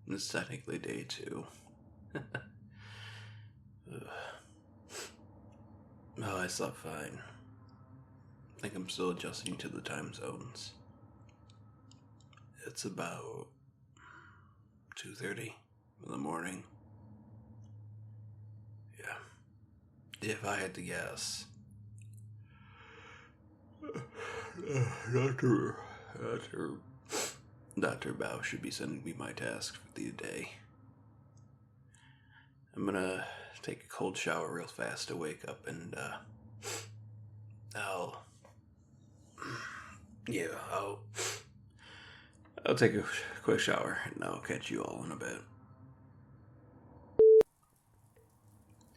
It's technically day 2. Oh, I slept fine. I think I'm still adjusting to the time zones. It's about 2:30 in the morning. Yeah. If I had to guess, Dr. Bao should be sending me my task for the day. I'm gonna take a cold shower real fast to wake up, and I'll take a quick shower, and I'll catch you all in a bit.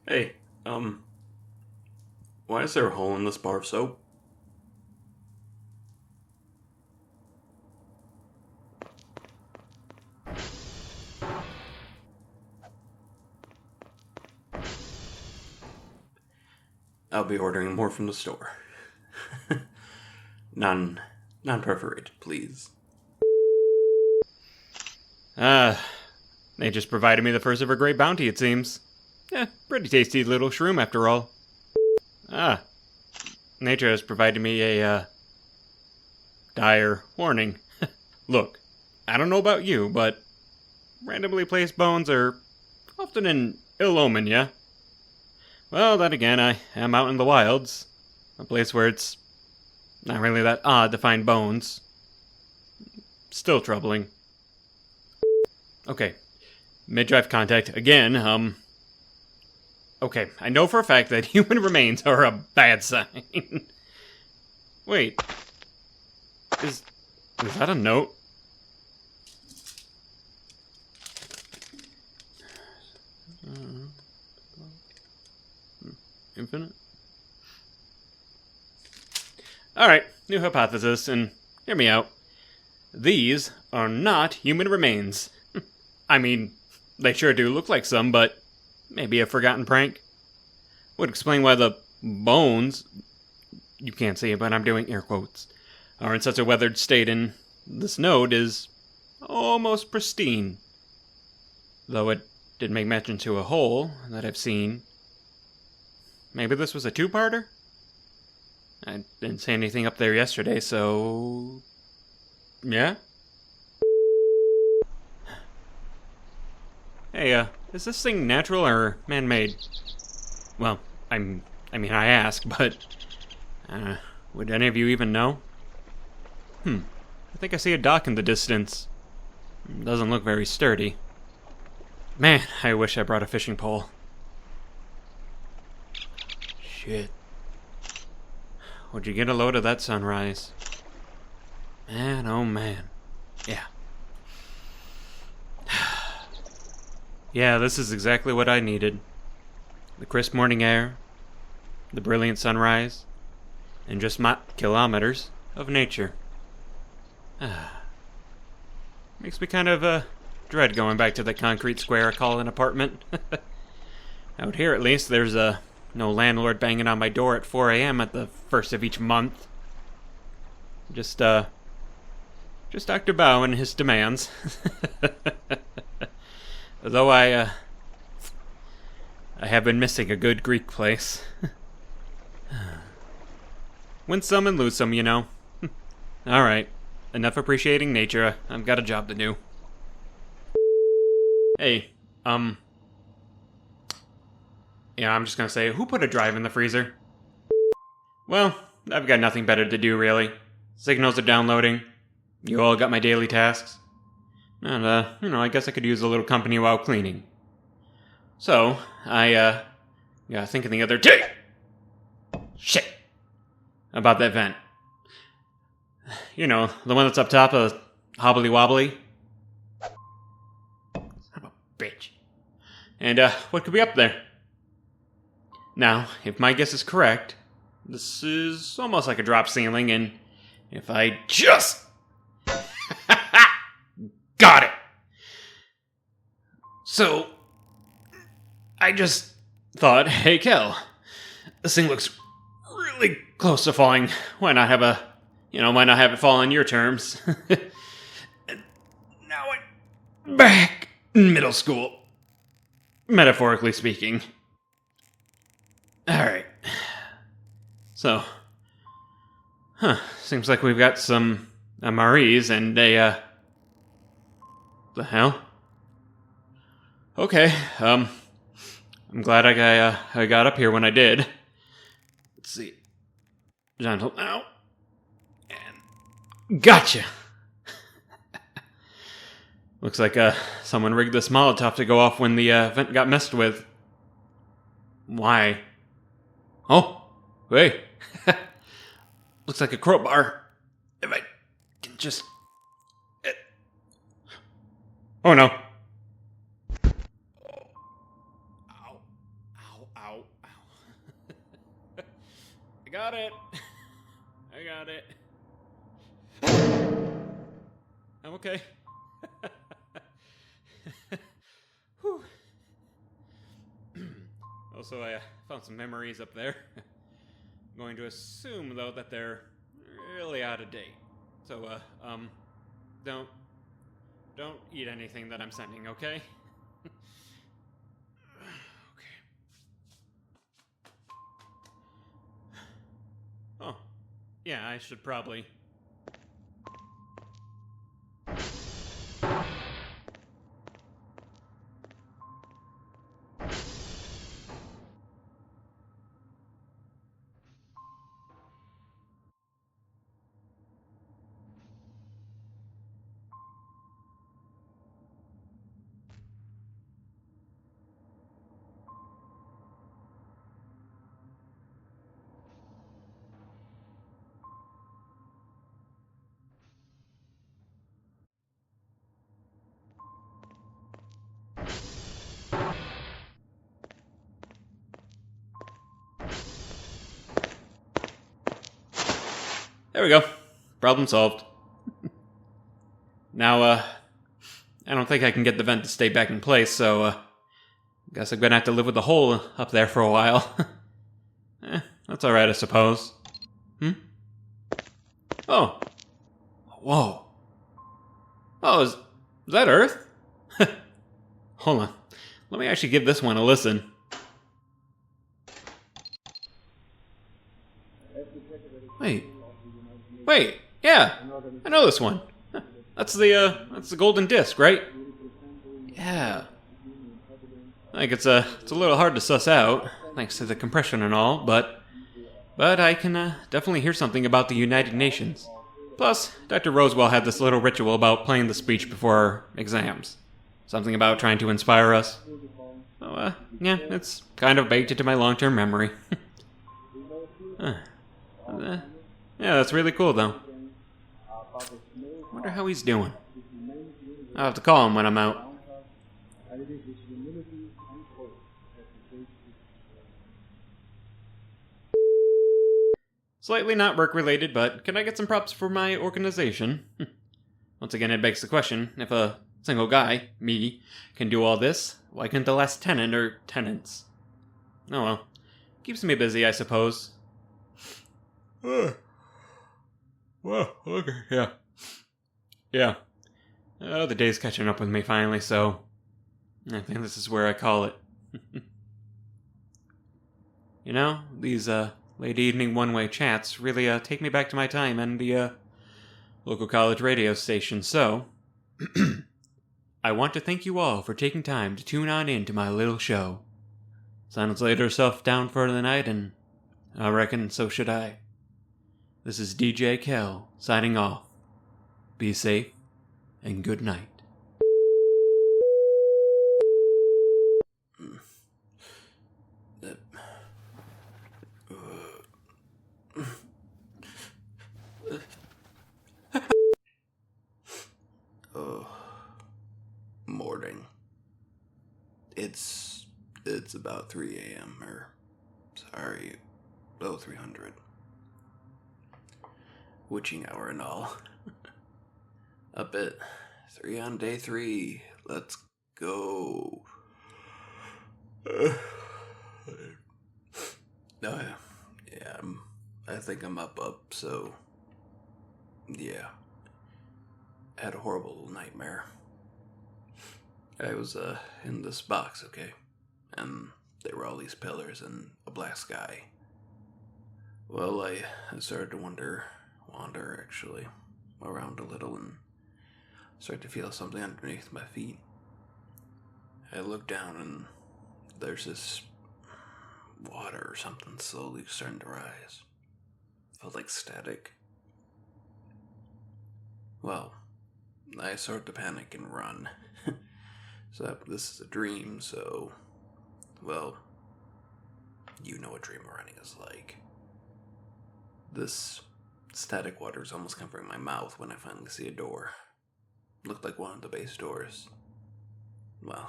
Hey, why is there a hole in this bar of soap? I'll be ordering more from the store. Non-perforated, please. They just provided me the first of her great bounty, it seems. Pretty tasty little shroom after all. Nature has provided me a, dire warning. Look, I don't know about you, but randomly placed bones are often an ill omen, yeah? Well, then again, I am out in the wilds, a place where it's not really that odd to find bones. Still troubling. Okay, midriff contact again, okay, I know for a fact that human remains are a bad sign. Wait, is that a note? Infinite? Alright, new hypothesis, and hear me out. These are not human remains. I mean, they sure do look like some, but maybe a forgotten prank. Would explain why the bones, you can't see it, but I'm doing air quotes, are in such a weathered state, and this note is almost pristine. Though it did make mention to a hole that I've seen. Maybe this was a two-parter? I didn't say anything up there yesterday, so... yeah? Hey, is this thing natural or man-made? Well, I mean, I ask, but... would any of you even know? I think I see a dock in the distance. Doesn't look very sturdy. Man, I wish I brought a fishing pole. Shit. Would you get a load of that sunrise? Man, oh man. Yeah. Yeah, this is exactly what I needed. The crisp morning air, the brilliant sunrise, and just kilometers of nature. Makes me kind of, dread going back to the concrete square I call an apartment. Out here, at least, there's no landlord banging on my door at 4 a.m. at the first of each month. Just Dr. Bao and his demands. Though I have been missing a good Greek place. Win some and lose some, you know. Alright, enough appreciating nature. I've got a job to do. Hey, yeah, I'm just gonna say, who put a drive in the freezer? Well, I've got nothing better to do, really. Signals are downloading. You all got my daily tasks. And, I guess I could use a little company while cleaning. So, I thinking the other day... Shit! About that vent. You know, the one that's up top of hobbly wobbly. Son of a bitch. And, what could be up there? Now, if my guess is correct, this is almost like a drop ceiling, and if I just... Got it! So, I just thought, hey, Kel, this thing looks really close to falling. Why not have it fall on your terms? And now I'm back in middle school. Metaphorically speaking. Alright. So, seems like we've got some MREs and a, the hell? Okay, I'm glad I got up here when I did. Let's see. Gentle now. And gotcha! Looks like, someone rigged this Molotov to go off when the, vent got messed with. Why? Oh, hey. Looks like a crowbar. If I can just... Oh no. Ow. Ow, ow, ow. I got it. I got it. I'm okay. Whew. Also, I found some memories up there. I'm going to assume, though, that they're really out of date. So, don't eat anything that I'm sending, okay? Okay. Oh, yeah, I should probably... There we go. Problem solved. Now, I don't think I can get the vent to stay back in place, so, guess I'm gonna have to live with the hole up there for a while. That's alright, I suppose. Oh. Whoa. Oh, is that Earth? Hold on. Let me actually give this one a listen. Wait, yeah, I know this one. That's the golden disc, right? Yeah. I think it's a little hard to suss out, thanks to the compression and all, but I can definitely hear something about the United Nations. Plus, Dr. Rosewell had this little ritual about playing the speech before our exams. Something about trying to inspire us. So, yeah, it's kind of baked into my long-term memory. Yeah, that's really cool, though. Wonder how he's doing. I'll have to call him when I'm out. Slightly not work-related, but can I get some props for my organization? Once again, it begs the question, if a single guy, me, can do all this, why couldn't the last tenant or tenants? Oh well. Keeps me busy, I suppose. Well, okay, yeah. Yeah. Oh, the day's catching up with me finally, so I think this is where I call it. You know, these, late evening one-way chats really, take me back to my time and the, local college radio station, so I want to thank you all for taking time to tune on in to my little show. Silence laid herself down for the night, and I reckon so should I. This is DJ Kel, signing off. Be safe, and good night. It's about 3 a.m. or, sorry, 0300. Witching hour and all. Up at 3 on day 3. Let's go. Yeah, I think I'm up, so, yeah. I had a horrible nightmare. I was, in this box, okay? And there were all these pillars and a black sky. Well, I started to wander, actually, around a little and started to feel something underneath my feet. I looked down and there's this water or something slowly starting to rise. Felt like static. Well, I started to panic and run. So this is a dream, so, well, you know what dream running is like. This static water is almost covering my mouth when I finally see a door. Looked like one of the base doors. Well,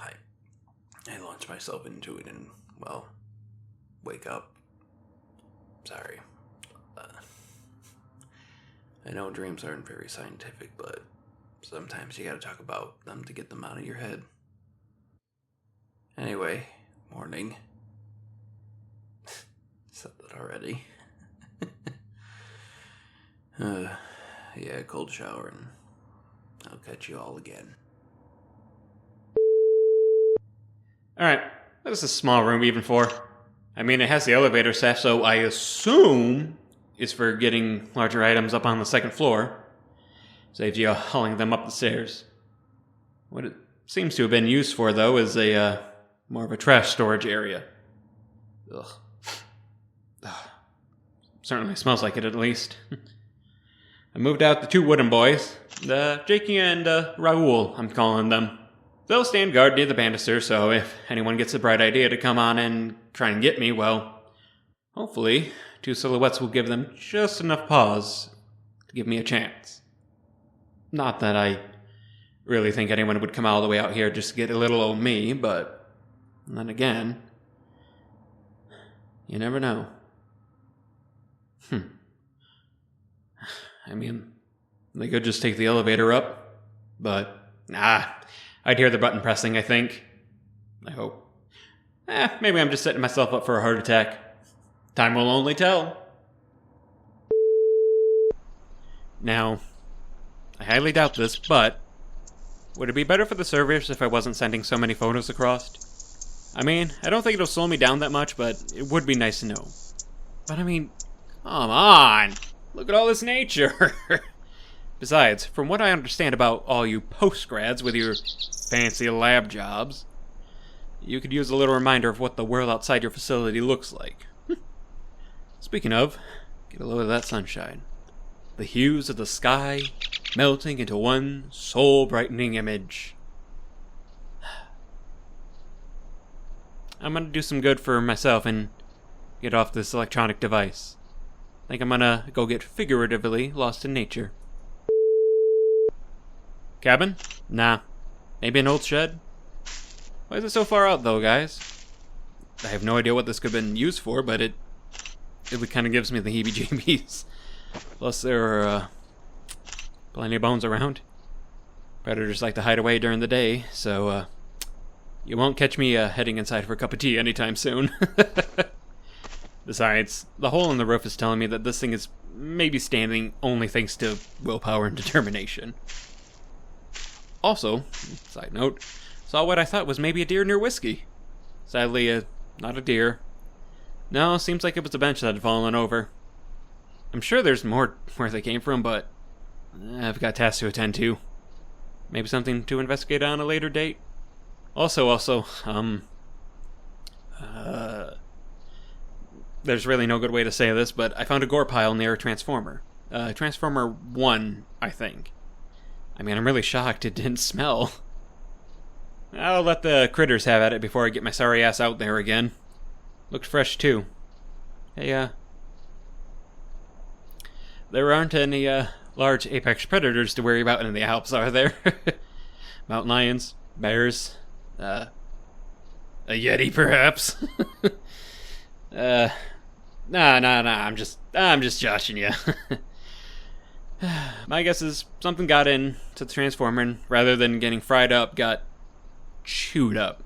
I launched myself into it and, well, wake up. Sorry. I know dreams aren't very scientific, but sometimes you gotta talk about them to get them out of your head. Anyway, morning. Said that already. Yeah, cold shower and I'll catch you all again. Alright, what is this small room even for? I mean, it has the elevator staff, so I assume it's for getting larger items up on the second floor. Saves you hauling them up the stairs. What it seems to have been used for, though, is a more of a trash storage area. Ugh. Certainly smells like it, at least. I moved out the 2 wooden boys, Jakey and Raoul, I'm calling them. They'll stand guard near the banister, so if anyone gets a bright idea to come on and try and get me, well, hopefully 2 silhouettes will give them just enough pause to give me a chance. Not that I really think anyone would come all the way out here just to get a little old me, but then again, you never know. I mean, they could just take the elevator up, but I'd hear the button pressing, I think. I hope. Maybe I'm just setting myself up for a heart attack. Time will only tell. Now, I highly doubt this, but would it be better for the servers if I wasn't sending so many photos across? I mean, I don't think it'll slow me down that much, but it would be nice to know. But I mean, come on! Look at all this nature! Besides, from what I understand about all you post-grads with your fancy lab jobs, you could use a little reminder of what the world outside your facility looks like. Speaking of, get a load of that sunshine. The hues of the sky melting into one soul-brightening image. I'm gonna do some good for myself and get off this electronic device. I think I'm gonna go get figuratively lost in nature. Cabin? Nah. Maybe an old shed? Why is it so far out, though, guys? I have no idea what this could have been used for, but it kind of gives me the heebie-jeebies. Plus, there are plenty of bones around. Predators like to hide away during the day, so you won't catch me heading inside for a cup of tea anytime soon. Besides, the hole in the roof is telling me that this thing is maybe standing only thanks to willpower and determination. Also, side note, saw what I thought was maybe a deer near whiskey. Sadly, not a deer. No, seems like it was a bench that had fallen over. I'm sure there's more where they came from, but I've got tasks to attend to. Maybe something to investigate on a later date. Also, there's really no good way to say this, but I found a gore pile near a transformer. Transformer 1, I think. I mean, I'm really shocked it didn't smell. I'll let the critters have at it before I get my sorry ass out there again. Looked fresh, too. Hey, there aren't any, large apex predators to worry about in the Alps, are there? Mountain lions, bears, A Yeti, perhaps? Nah. I'm just joshing you. My guess is something got in to the transformer and rather than getting fried up, got chewed up.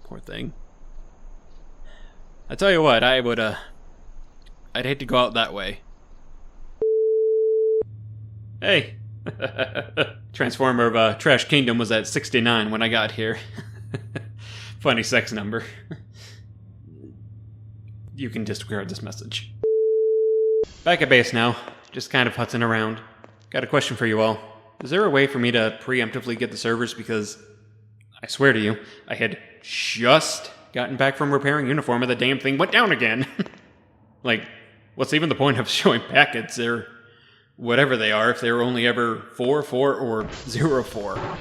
Poor thing. I tell you what, I'd hate to go out that way. Hey! Transformer of Trash Kingdom was at 69 when I got here. Funny sex number. You can disregard this message. Back at base now, just kind of putzing around. Got a question for you all. Is there a way for me to preemptively get the servers? Because I swear to you, I had just gotten back from repairing uniform and the damn thing went down again. Like, what's even the point of showing packets or whatever they are if they're only ever 4, 4, or 0, 4?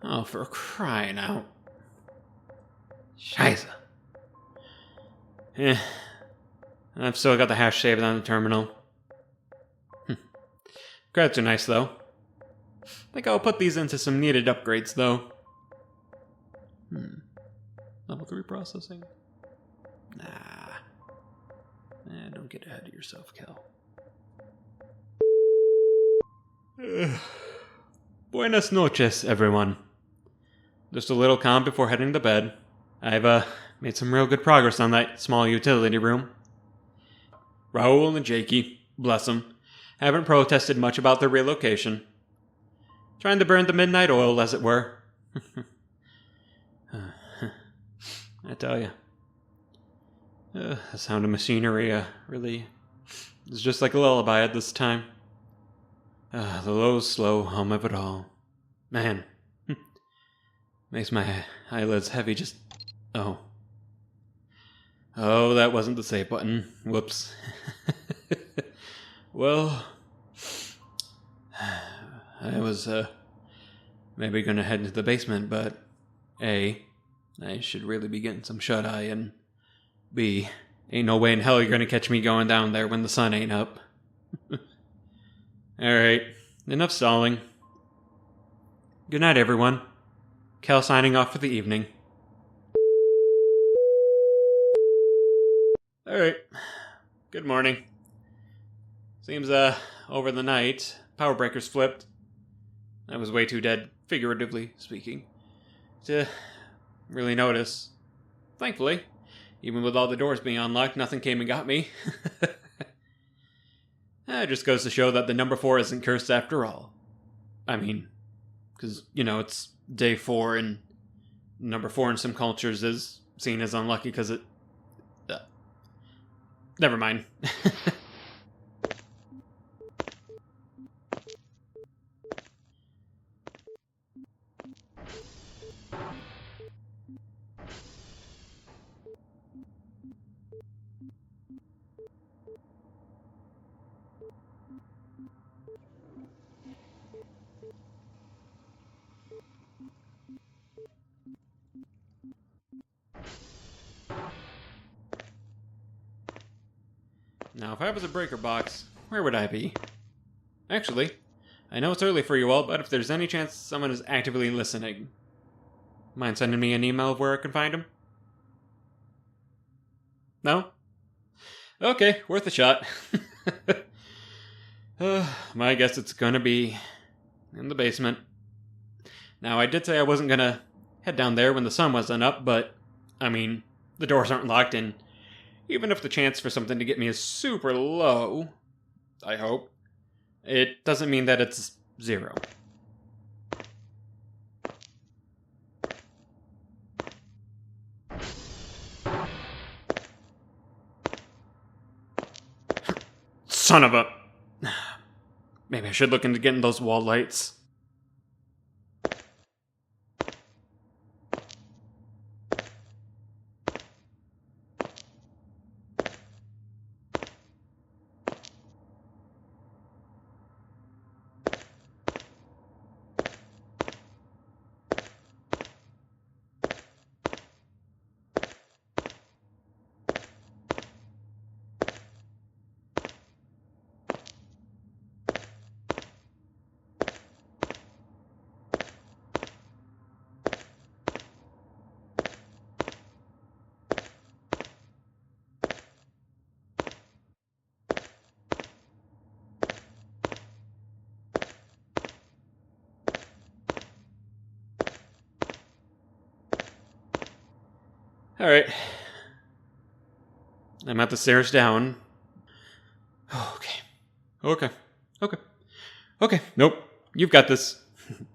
Oh, for crying out. Scheiße. I've still got the hash saved on the terminal. Credits are nice, though. I think I'll put these into some needed upgrades, though. Level 3 processing? Nah. Don't get ahead of yourself, Cal. Buenas noches, everyone. Just a little calm before heading to bed. I've made some real good progress on that small utility room. Raul and Jakey, bless them, haven't protested much about their relocation. Trying to burn the midnight oil, as it were. I tell you. The sound of machinery really is just like a lullaby at this time. The low, slow hum of it all. Man. Makes my eyelids heavy just... Oh, that wasn't the save button. Whoops. Well, I was maybe gonna head into the basement, but A, I should really be getting some shut-eye, and B, ain't no way in hell you're gonna catch me going down there when the sun ain't up. Alright, enough stalling. Good night, everyone. Cal signing off for the evening. Alright, good morning. Seems, over the night, power breakers flipped. I was way too dead, figuratively speaking, to really notice. Thankfully, even with all the doors being unlocked, nothing came and got me. It just goes to show that the number 4 isn't cursed after all. I mean, because, it's day 4, and number 4 in some cultures is seen as unlucky because it... never mind. Now, if I was a breaker box, where would I be? Actually, I know it's early for you all, but if there's any chance someone is actively listening, mind sending me an email of where I can find him? No? Okay, worth a shot. My guess it's gonna be in the basement. Now, I did say I wasn't gonna head down there when the sun wasn't up, but, I mean, the doors aren't locked, and even if the chance for something to get me is super low, I hope, it doesn't mean that it's 0. Son of a... Maybe I should look into getting those wall lights. Alright. I'm at the stairs down. Okay. Nope. You've got this.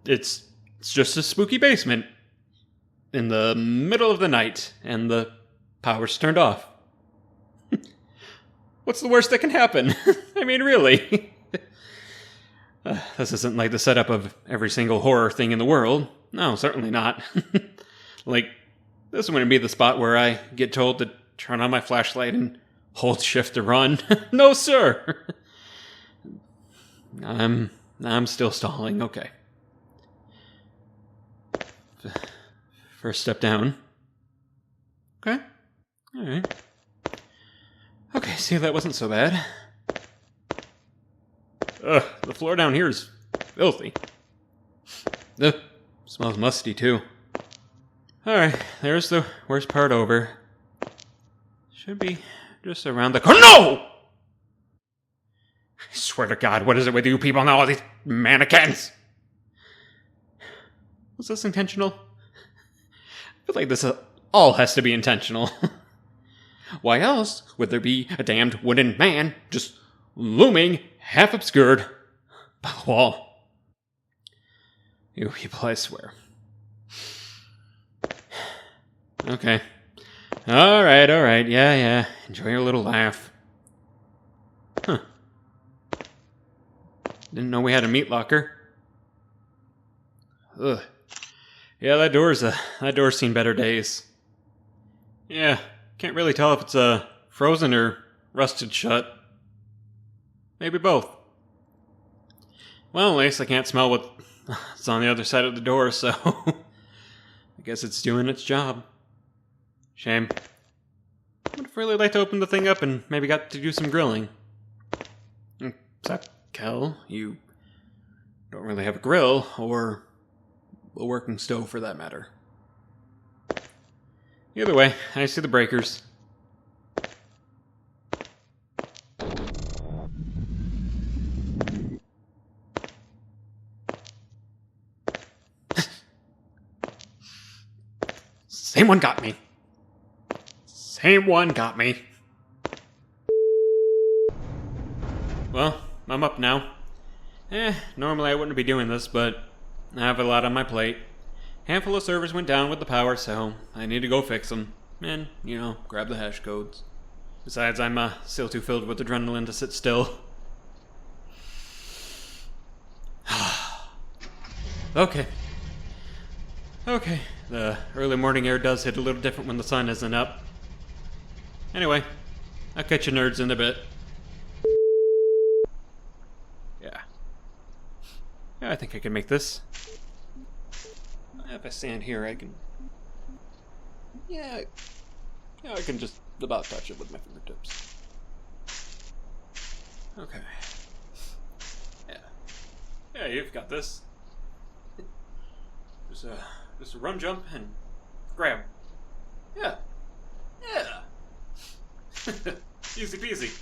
It's just a spooky basement. In the middle of the night, and the power's turned off. What's the worst that can happen? I mean, really. This isn't like the setup of every single horror thing in the world. No, certainly not. Like, this wouldn't be the spot where I get told to turn on my flashlight and hold shift to run. No, sir. I'm still stalling. Okay. First step down. Okay. Alright. Okay, see, that wasn't so bad. Ugh, the floor down here is filthy. Ugh, smells musty, too. Alright, there's the worst part over. Should be just around the corner. No! I swear to God, what is it with you people now, all these mannequins? Was this intentional? I feel like this all has to be intentional. Why else would there be a damned wooden man just looming, half obscured, by the wall? You people, I swear. Okay. Alright, yeah. Enjoy your little laugh. Huh. Didn't know we had a meat locker. Ugh. Yeah, that door's seen better days. Yeah, can't really tell if it's frozen or rusted shut. Maybe both. Well, at least I can't smell what's on the other side of the door, so I guess it's doing its job. Shame. I would have really liked to open the thing up and maybe got to do some grilling. Except, Kel, you don't really have a grill, or a working stove for that matter. Either way, I see the breakers. Same one got me. Well, I'm up now. Normally I wouldn't be doing this, but I have a lot on my plate. Handful of servers went down with the power, so I need to go fix them. And, grab the hash codes. Besides, I'm still too filled with adrenaline to sit still. Okay, the early morning air does hit a little different when the sun isn't up. Anyway, I'll catch you nerds in a bit. Yeah, I think I can make this. If I stand here, I can... Yeah, I can just about touch it with my fingertips. Okay. Yeah, you've got this. Just a run, jump, and grab. Yeah. Easy peasy.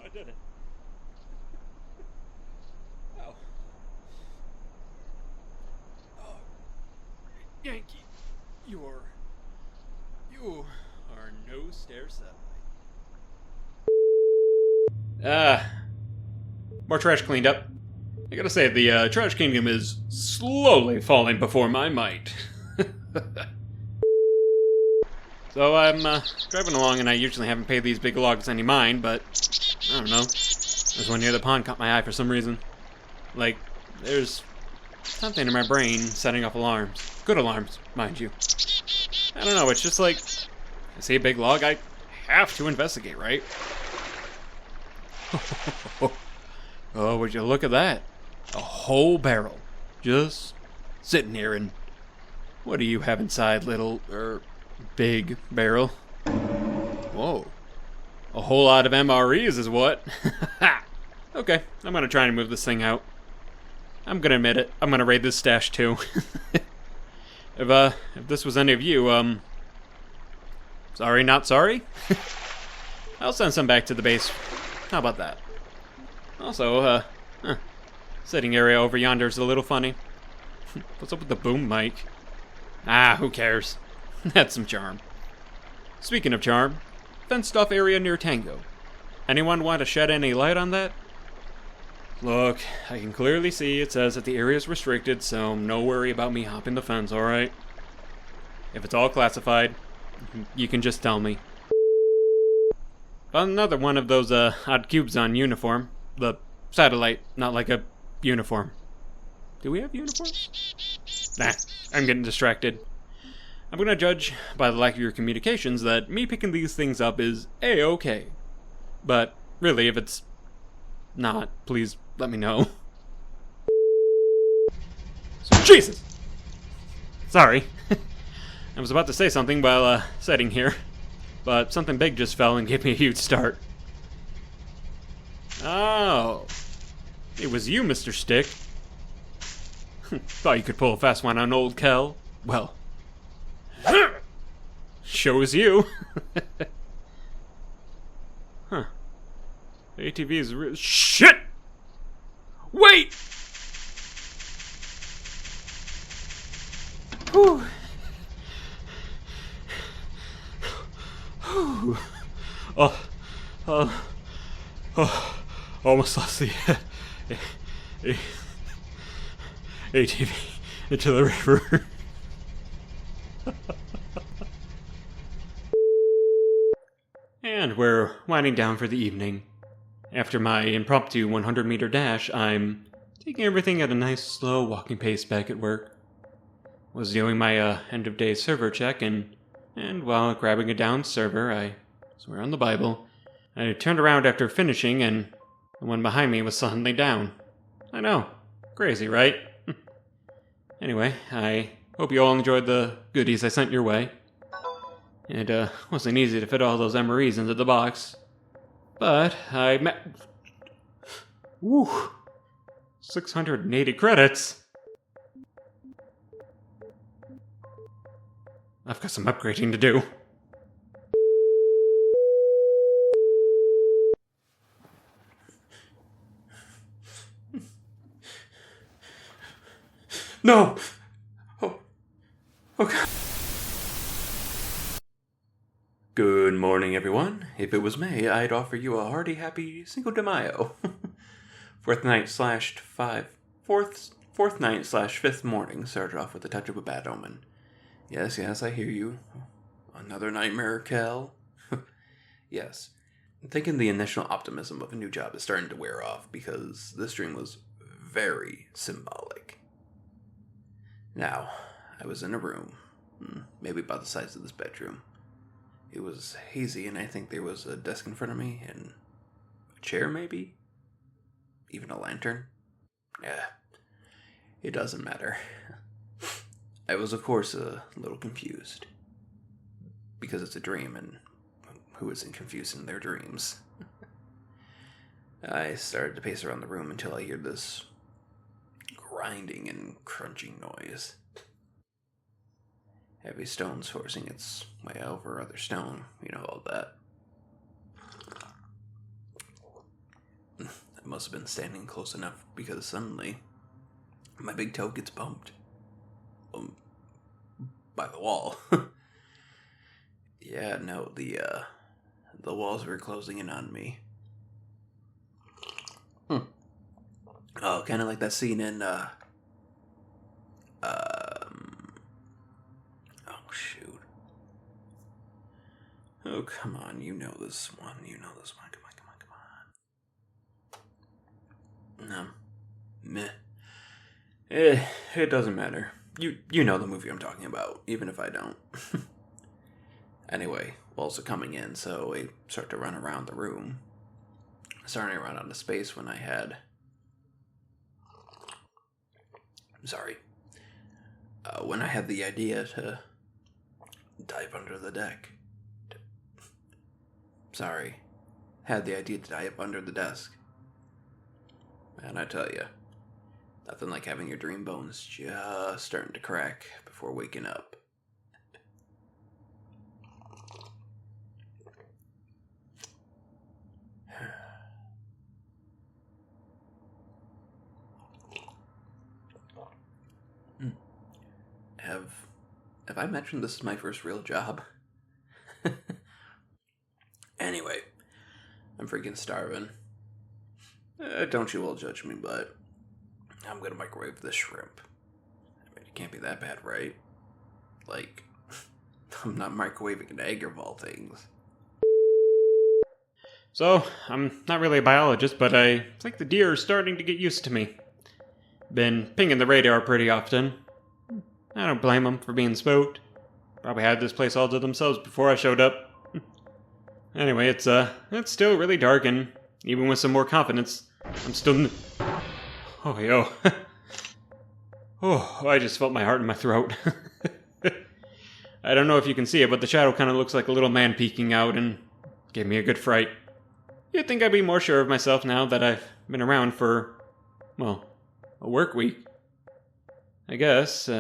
I did it. Oh. Yankee, you are no stair satellite. More trash cleaned up. I gotta say, the trash kingdom is slowly falling before my might. So I'm driving along, and I usually haven't paid these big logs any mind, but I don't know. There's one near the pond caught my eye for some reason. Like, there's something in my brain setting off alarms. Good alarms, mind you. I don't know, it's just like, I see a big log, I have to investigate, right? Oh, would you look at that? A whole barrel. Just sitting here, and what do you have inside, little, big barrel? Whoa. A whole lot of MREs is what? Okay, I'm gonna try and move this thing out. I'm gonna admit it, I'm gonna raid this stash too. If this was any of you, sorry not sorry? I'll send some back to the base. How about that? Also, sitting area over yonder is a little funny. What's up with the boom mic? Ah, who cares? That's some charm. Speaking of charm, fenced off area near Tango. Anyone want to shed any light on that? Look, I can clearly see it says that the area is restricted, so no worry about me hopping the fence, alright? If it's all classified, you can just tell me. Found another one of those odd cubes on uniform. The satellite, not like a uniform. Do we have uniforms? Nah, I'm getting distracted. I'm gonna judge by the lack of your communications that me picking these things up is A-okay. But really, if it's not, please let me know. Jesus! Sorry. I was about to say something while sitting here, but something big just fell and gave me a huge start. Oh. It was you, Mr. Stick. Thought you could pull a fast one on old Kel. Well, shows you. Huh. ATV is real. Shit! Wait! Whew. Whew. Almost lost the ATV into the river. And we're winding down for the evening. After my impromptu 100-meter dash, I'm taking everything at a nice, slow walking pace back at work. Was doing my end-of-day server check, and while grabbing a down server, I swear on the Bible, I turned around after finishing, and the one behind me was suddenly down. I know. Crazy, right? Anyway, I hope you all enjoyed the goodies I sent your way. It wasn't easy to fit all those MREs into the box. But I Woo! 680 credits! I've got some upgrading to do. No! Oh. Okay. Good morning, everyone. If it was May, I'd offer you a hearty, happy Cinco de Mayo. Fourth night slash fifth morning started off with a touch of a bad omen. Yes, I hear you. Another nightmare, Kel? Yes. I'm thinking the initial optimism of a new job is starting to wear off because this dream was very symbolic. Now, I was in a room, maybe about the size of this bedroom. It was hazy, and I think there was a desk in front of me, and a chair, maybe? Even a lantern? Yeah, it doesn't matter. I was, of course, a little confused. Because it's a dream, and who isn't confused in their dreams? I started to pace around the room until I hear this grinding and crunching noise. Heavy stones forcing its way over other stone, all that. I must have been standing close enough because suddenly my big toe gets bumped. By the wall. Yeah, no, the walls were closing in on me. Oh, kind of like that scene in, oh, shoot. Oh, come on, you know this one. Come on. No. Meh. It doesn't matter. You know the movie I'm talking about, even if I don't. Anyway, walls are coming in, so I start to run around the room. Starting to run out of space when I had... when I had the idea to dive under the deck. Had the idea to dive under the desk. And I tell you, nothing like having your dream bones just starting to crack before waking up. Have I mentioned this is my first real job? Anyway, I'm freaking starving. Don't you all judge me, but I'm gonna microwave this shrimp. I mean, it can't be that bad, right? Like, I'm not microwaving an egg of all things. So, I'm not really a biologist, but I think the deer are starting to get used to me. Been pinging the radar pretty often. I don't blame them for being spooked. Probably had this place all to themselves before I showed up. Anyway, it's still really dark, and even with some more confidence, I'm still... Oh, yo. Oh, I just felt my heart in my throat. I don't know if you can see it, but the shadow kind of looks like a little man peeking out and gave me a good fright. You'd think I'd be more sure of myself now that I've been around for, well, a work week. I guess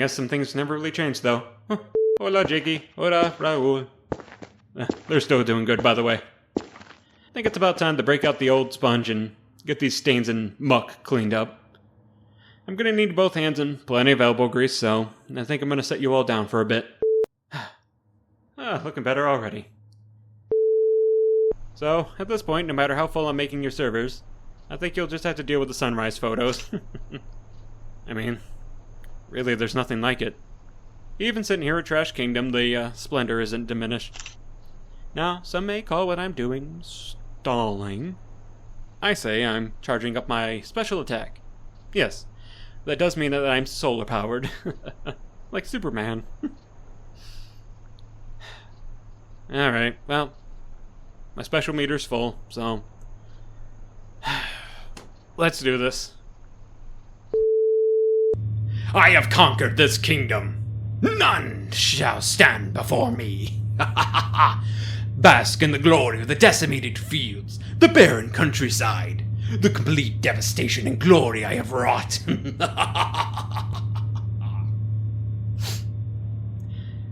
some things never really changed, though. Huh. Hola, Jiggy. Hola, Raul. They're still doing good, by the way. I think it's about time to break out the old sponge and get these stains and muck cleaned up. I'm gonna need both hands and plenty of elbow grease, so I think I'm gonna set you all down for a bit. Looking better already. So, at this point, no matter how full I'm making your servers, I think you'll just have to deal with the sunrise photos. I mean, really, there's nothing like it. Even sitting here at Trash Kingdom, the splendor isn't diminished. Now, some may call what I'm doing stalling. I say I'm charging up my special attack. Yes, that does mean that I'm solar-powered. Like Superman. Alright, well, my special meter's full, so... Let's do this. I have conquered this kingdom. None shall stand before me. Bask in the glory of the decimated fields, the barren countryside, the complete devastation and glory I have wrought.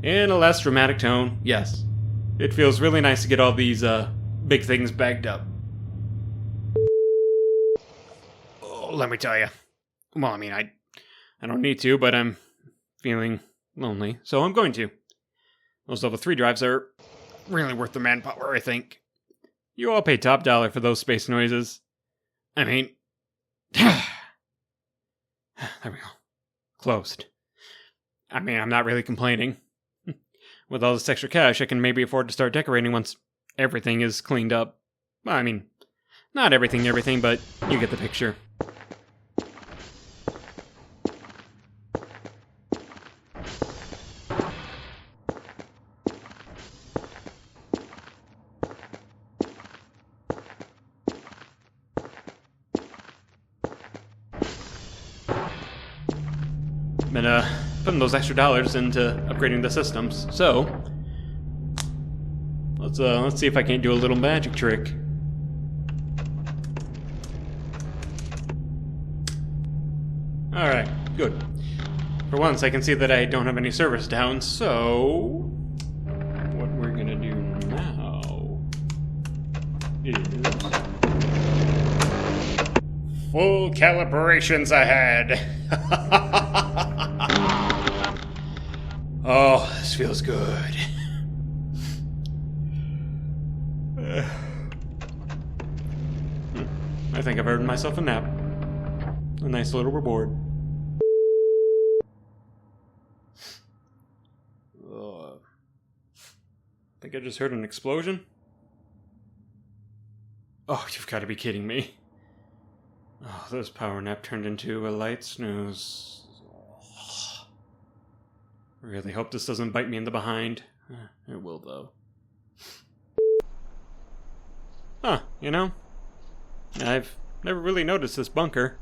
In a less dramatic tone, yes. It feels really nice to get all these, big things bagged up. Oh, let me tell you. Well, I mean, I don't need to, but I'm feeling lonely, so I'm going to. Those level 3 drives are really worth the manpower, I think. You all pay top dollar for those space noises. I mean... There we go. Closed. I mean, I'm not really complaining. With all this extra cash, I can maybe afford to start decorating once everything is cleaned up. Well, I mean, not everything, but you get the picture. Been putting those extra dollars into upgrading the systems. So let's see if I can't do a little magic trick. All right, good. For once, I can see that I don't have any servers down. So what we're gonna do now is full calibrations ahead. Oh, this feels good. I think I've earned myself a nap. A nice little reward. Think I just heard an explosion? Oh, you've got to be kidding me. Oh, this power nap turned into a light snooze. Really hope this doesn't bite me in the behind. It will, though. Huh, you know? I've never really noticed this bunker.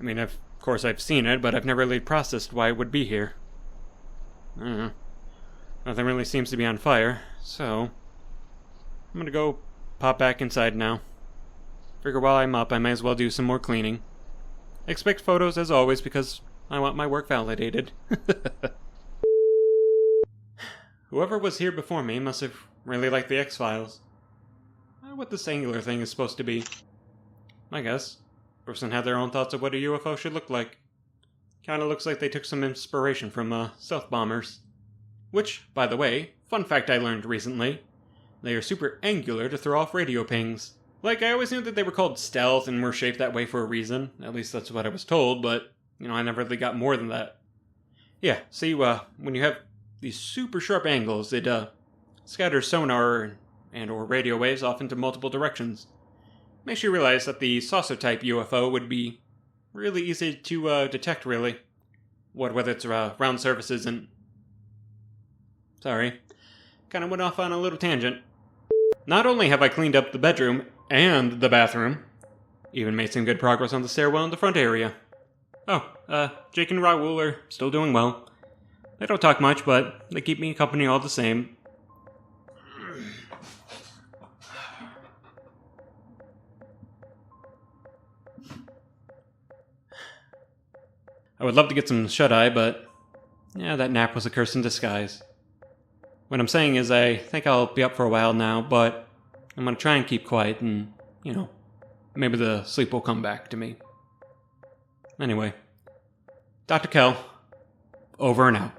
I mean, of course I've seen it, but I've never really processed why it would be here. I don't know. Nothing really seems to be on fire, so... I'm gonna go pop back inside now. Figure while I'm up, I might as well do some more cleaning. Expect photos as always, because I want my work validated. Whoever was here before me must have really liked the X-Files. I wonder what this angular thing is supposed to be. I guess. person had their own thoughts of what a UFO should look like. Kinda looks like they took some inspiration from, stealth bombers. Which, by the way, fun fact I learned recently, they are super angular to throw off radio pings. Like, I always knew that they were called stealth and were shaped that way for a reason. At least that's what I was told, but, I never really got more than that. Yeah, see, when you have these super sharp angles, it, scatters sonar and or radio waves off into multiple directions. Makes you realize that the saucer-type UFO would be really easy to, detect, really. Whether it's, round surfaces and... Sorry. Kinda went off on a little tangent. Not only have I cleaned up the bedroom and the bathroom, even made some good progress on the stairwell in the front area. Oh, Jake and Raoul are still doing well. They don't talk much, but they keep me company all the same. I would love to get some shut-eye, but yeah, that nap was a curse in disguise. What I'm saying is I think I'll be up for a while now, but I'm gonna try and keep quiet and, maybe the sleep will come back to me. Anyway, Dr. Kell, over and out.